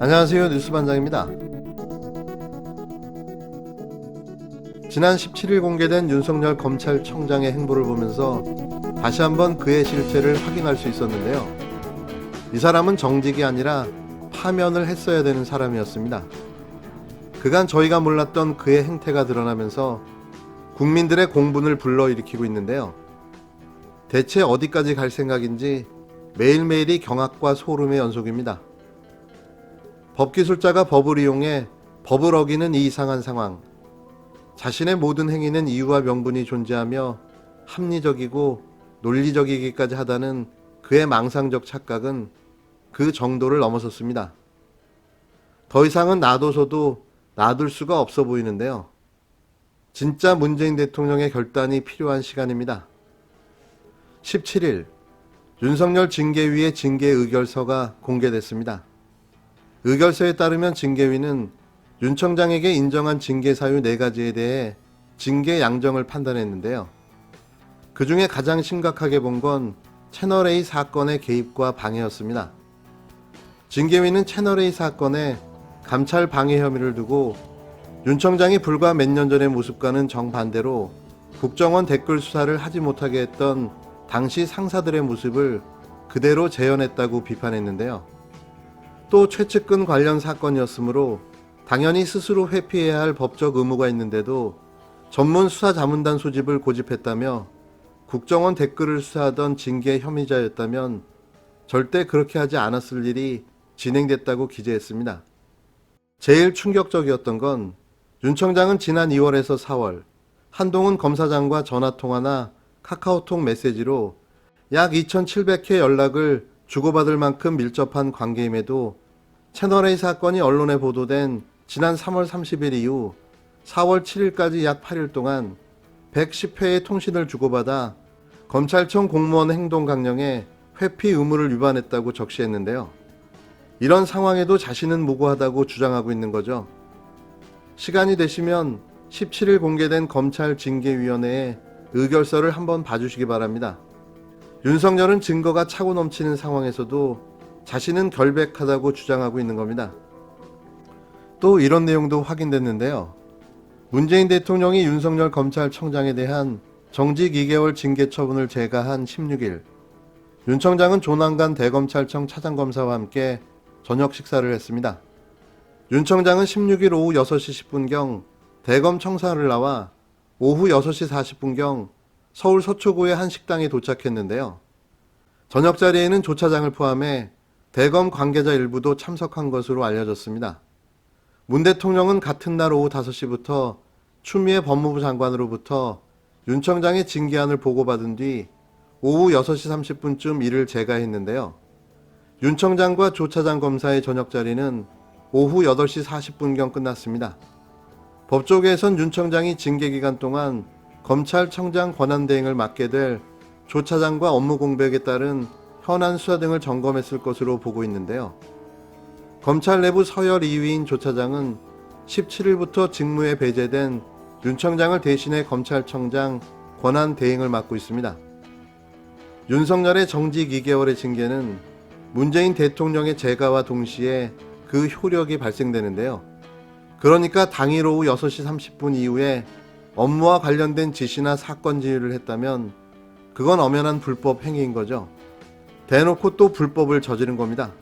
안녕하세요. 뉴스반장입니다. 지난 17일 공개된 윤석열 검찰청장의 행보를 보면서 다시 한번 그의 실체를 확인할 수 있었는데요. 이 사람은 정직이 아니라 파면을 했어야 되는 사람이었습니다. 그간 저희가 몰랐던 그의 행태가 드러나면서 국민들의 공분을 불러일으키고 있는데요. 대체 어디까지 갈 생각인지 매일매일이 경악과 소름의 연속입니다. 법기술자가 법을 이용해 법을 어기는 이 이상한 상황. 자신의 모든 행위는 이유와 명분이 존재하며 합리적이고 논리적이기까지 하다는 그의 망상적 착각은 그 정도를 넘어섰습니다. 더 이상은 놔둬서도 놔둘 수가 없어 보이는데요. 진짜 문재인 대통령의 결단이 필요한 시간입니다. 17일 윤석열 징계위의 징계 의결서가 공개됐습니다. 의결서에 따르면 징계위는 윤 청장에게 인정한 징계 사유 4가지에 대해 징계 양정을 판단했는데요. 그 중에 가장 심각하게 본 건 채널A 사건의 개입과 방해였습니다. 징계위는 채널A 사건에 감찰 방해 혐의를 두고 윤 청장이 불과 몇 년 전의 모습과는 정반대로 국정원 댓글 수사를 하지 못하게 했던 당시 상사들의 모습을 그대로 재현했다고 비판했는데요. 또 최측근 관련 사건이었으므로 당연히 스스로 회피해야 할 법적 의무가 있는데도 전문 수사자문단 소집을 고집했다며 국정원 댓글을 수사하던 징계 혐의자였다면 절대 그렇게 하지 않았을 일이 진행됐다고 기재했습니다. 제일 충격적이었던 건 윤 청장은 지난 2월에서 4월 한동훈 검사장과 전화통화나 카카오톡 메시지로 약 2,700회 연락을 주고받을 만큼 밀접한 관계임에도 채널A 사건이 언론에 보도된 지난 3월 30일 이후 4월 7일까지 약 8일 동안 110회의 통신을 주고받아 검찰청 공무원 행동 강령에 회피 의무를 위반했다고 적시했는데요. 이런 상황에도 자신은 무고하다고 주장하고 있는 거죠. 시간이 되시면 17일 공개된 검찰 징계위원회의 의결서를 한번 봐주시기 바랍니다. 윤석열은 증거가 차고 넘치는 상황에서도 자신은 결백하다고 주장하고 있는 겁니다. 또 이런 내용도 확인됐는데요. 문재인 대통령이 윤석열 검찰청장에 대한 정직 2개월 징계 처분을 제가한 16일, 윤 청장은 조남관 대검찰청 차장검사와 함께 저녁 식사를 했습니다. 윤 청장은 16일 오후 6시 10분경 대검 청사를 나와 오후 6시 40분경 서울 서초구의 한 식당에 도착했는데요. 저녁 자리에는 조 차장을 포함해 대검 관계자 일부도 참석한 것으로 알려졌습니다. 문 대통령은 같은 날 오후 5시부터 추미애 법무부 장관으로부터 윤 청장의 징계안을 보고받은 뒤 오후 6시 30분쯤 이를 재가했는데요. 윤 청장과 조 차장 검사의 저녁 자리는 오후 8시 40분경 끝났습니다. 법조계에선 윤 청장이 징계 기간 동안 검찰청장 권한대행을 맡게 될 조 차장과 업무 공백에 따른 현안 수사 등을 점검했을 것으로 보고 있는데요. 검찰 내부 서열 2위인 조 차장은 17일부터 직무에 배제된 윤 청장을 대신해 검찰청장 권한대행을 맡고 있습니다. 윤석열의 정직 2개월의 징계는 문재인 대통령의 재가와 동시에 그 효력이 발생되는데요. 그러니까 당일 오후 6시 30분 이후에 업무와 관련된 지시나 사건 지휘를 했다면 그건 엄연한 불법 행위인 거죠. 대놓고 또 불법을 저지른 겁니다.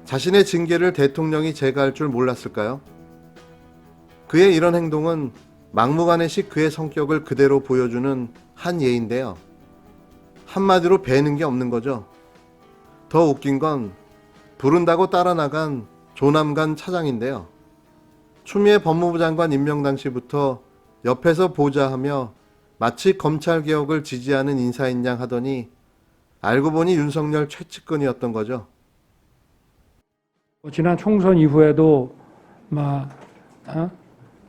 자신의 징계를 대통령이 제거할 줄 몰랐을까요? 그의 이런 행동은 막무가내식 그의 성격을 그대로 보여주는 한 예인데요. 한마디로 배는 게 없는 거죠. 더 웃긴 건 부른다고 따라 나간 조남관 차장인데요. 추미애 법무부 장관 임명 당시부터 옆에서 보좌하며 마치 검찰개혁을 지지하는 인사인 양 하더니 알고 보니 윤석열 최측근이었던 거죠. 지난 총선 이후에도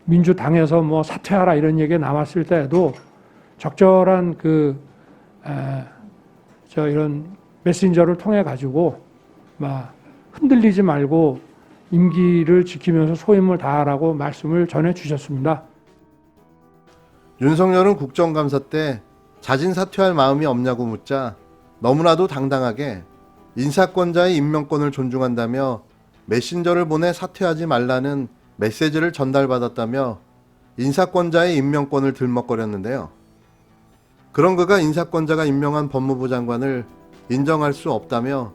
민주당에서 사퇴하라 이런 얘기가 나왔을 때에도 적절한 이런 메신저를 통해 가지고 흔들리지 말고 임기를 지키면서 소임을 다하라고 말씀을 전해 주셨습니다. 윤석열은 국정감사 때 자진 사퇴할 마음이 없냐고 묻자 너무나도 당당하게 인사권자의 임명권을 존중한다며 메신저를 보내 사퇴하지 말라는 메시지를 전달받았다며 인사권자의 임명권을 들먹거렸는데요. 그런 그가 인사권자가 임명한 법무부 장관을 인정할 수 없다며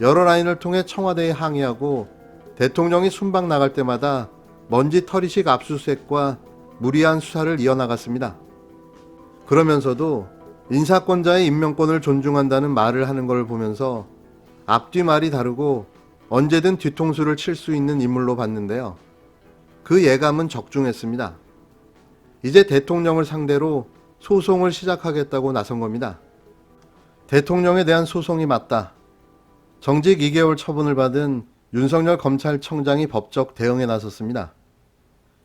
여러 라인을 통해 청와대에 항의하고 대통령이 순방 나갈 때마다 먼지털이식 압수수색과 무리한 수사를 이어나갔습니다. 그러면서도 인사권자의 임명권을 존중한다는 말을 하는 걸 보면서 앞뒤 말이 다르고 언제든 뒤통수를 칠 수 있는 인물로 봤는데요. 그 예감은 적중했습니다. 이제 대통령을 상대로 소송을 시작하겠다고 나선 겁니다. 대통령에 대한 소송이 맞다. 정직 2개월 처분을 받은 윤석열 검찰청장이 법적 대응에 나섰습니다.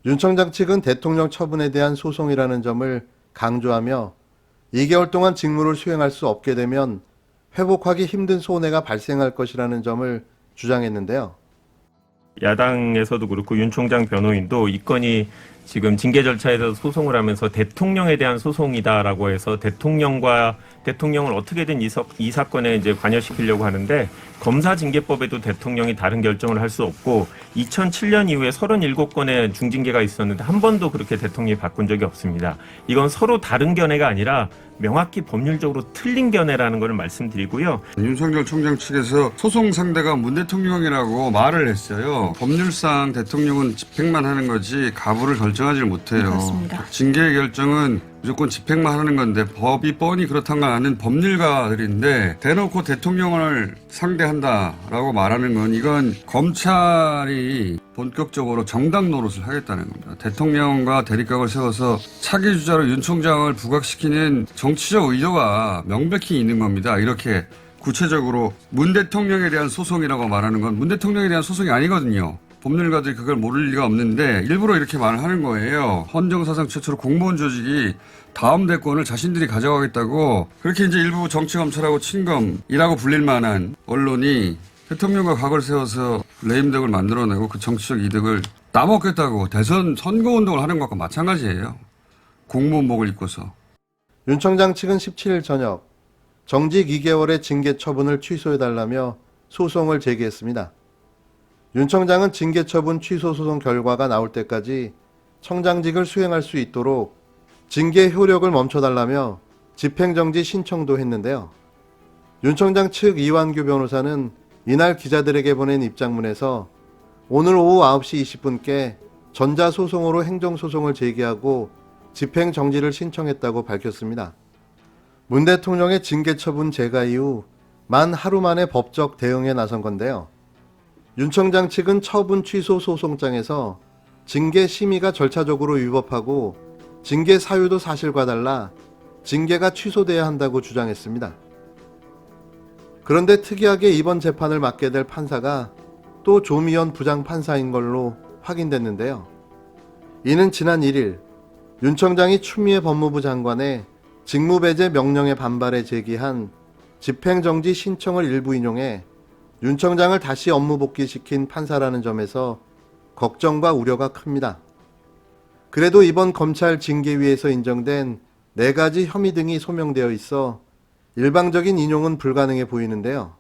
윤 청장 측은 대통령 처분에 대한 소송이라는 점을 강조하며 2개월 동안 직무를 수행할 수 없게 되면 회복하기 힘든 손해가 발생할 것이라는 점을 주장했는데요. 야당에서도 그렇고 윤 총장 변호인도 이 건이 지금 징계 절차에서 소송을 하면서 대통령에 대한 소송이다라고 해서 대통령을 어떻게든 이 사건에 이제 관여시키려고 하는데 검사징계법에도 대통령이 다른 결정을 할 수 없고 2007년 이후에 37건의 중징계가 있었는데 한 번도 그렇게 대통령이 바꾼 적이 없습니다. 이건 서로 다른 견해가 아니라 명확히 법률적으로 틀린 견해라는 것을 말씀드리고요. 윤석열 총장 측에서 소송 상대가 문 대통령이라고 말을 했어요. 법률상 대통령은 집행만 하는 거지 가부를 결정하지 못해요. 그렇습니다. 징계 결정은 무조건 집행만 하는 건데 법이 뻔히 그렇다는 걸 아는 법률가들인데 대놓고 대통령을 상대한다라고 말하는 건 이건 검찰이 본격적으로 정당 노릇을 하겠다는 겁니다. 대통령과 대립각을 세워서 차기 주자로 윤 총장을 부각시키는 정치적 의도가 명백히 있는 겁니다. 이렇게 구체적으로 문 대통령에 대한 소송이라고 말하는 건 문 대통령에 대한 소송이 아니거든요. 법률가들이 그걸 모를 리가 없는데 일부러 이렇게 말을 하는 거예요. 헌정사상 최초로 공무원 조직이 다음 대권을 자신들이 가져가겠다고 그렇게 이제 일부 정치검찰하고 친검이라고 불릴 만한 언론이 대통령과 각을 세워서 레임덕을 만들어내고 그 정치적 이득을 따먹겠다고 대선 선거운동을 하는 것과 마찬가지예요. 공무원복을 입고서. 윤 청장 측은 17일 저녁 정직 2개월의 징계 처분을 취소해달라며 소송을 제기했습니다. 윤 청장은 징계 처분 취소 소송 결과가 나올 때까지 청장직을 수행할 수 있도록 징계 효력을 멈춰달라며 집행정지 신청도 했는데요. 윤 청장 측 이완규 변호사는 이날 기자들에게 보낸 입장문에서 오늘 오후 9시 20분께 전자소송으로 행정소송을 제기하고 집행정지를 신청했다고 밝혔습니다. 문 대통령의 징계 처분 제가 이후 만 하루 만에 법적 대응에 나선 건데요. 윤 청장 측은 처분 취소 소송장에서 징계 심의가 절차적으로 위법하고 징계 사유도 사실과 달라 징계가 취소돼야 한다고 주장했습니다. 그런데 특이하게 이번 재판을 맡게 될 판사가 또 조미연 부장판사인 걸로 확인됐는데요. 이는 지난 1일 윤 청장이 추미애 법무부 장관의 직무배제 명령에 반발해 제기한 집행정지 신청을 일부 인용해 윤 청장을 다시 업무 복귀시킨 판사라는 점에서 걱정과 우려가 큽니다. 그래도 이번 검찰 징계위에서 인정된 4가지 혐의 등이 소명되어 있어 일방적인 인용은 불가능해 보이는데요.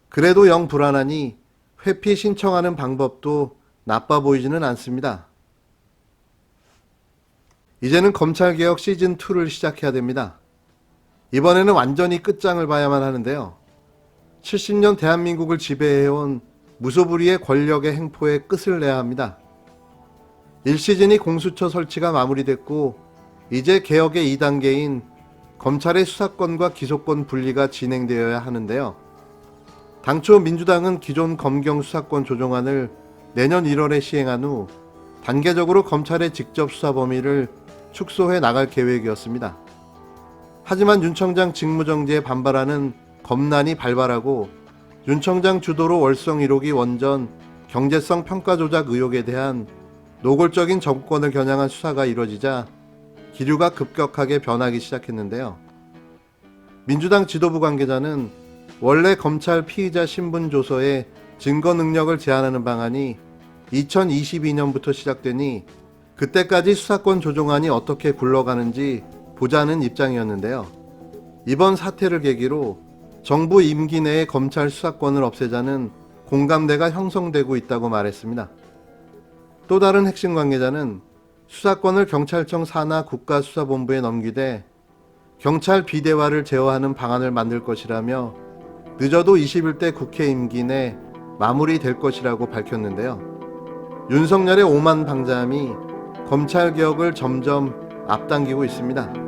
그래도 영 불안하니 회피 신청하는 방법도 나빠 보이지는 않습니다. 이제는 검찰개혁 시즌2를 시작해야 됩니다. 이번에는 완전히 끝장을 봐야만 하는데요. 70년 대한민국을 지배해온 무소불위의 권력의 행포에 끝을 내야 합니다. 1시즌이 공수처 설치가 마무리됐고 이제 개혁의 2단계인 검찰의 수사권과 기소권 분리가 진행되어야 하는데요. 당초 민주당은 기존 검경 수사권 조정안을 내년 1월에 시행한 후 단계적으로 검찰의 직접 수사 범위를 축소해 나갈 계획이었습니다. 하지만 윤 청장 직무정지에 반발하는 검란이 발발하고 윤 청장 주도로 월성 1호기 원전 경제성 평가 조작 의혹에 대한 노골적인 정권을 겨냥한 수사가 이뤄지자 기류가 급격하게 변하기 시작했는데요. 민주당 지도부 관계자는 원래 검찰 피의자 신분 조서에 증거 능력을 제한하는 방안이 2022년부터 시작되니 그때까지 수사권 조정안이 어떻게 굴러가는지 보자는 입장이었는데요. 이번 사태를 계기로 정부 임기 내에 검찰 수사권을 없애자는 공감대가 형성되고 있다고 말했습니다. 또 다른 핵심 관계자는 수사권을 경찰청 산하 국가수사본부에 넘기되 경찰 비대화를 제어하는 방안을 만들 것이라며 늦어도 21대 국회 임기 내 마무리될 것이라고 밝혔는데요. 윤석열의 오만 방자함이 검찰개혁을 점점 앞당기고 있습니다.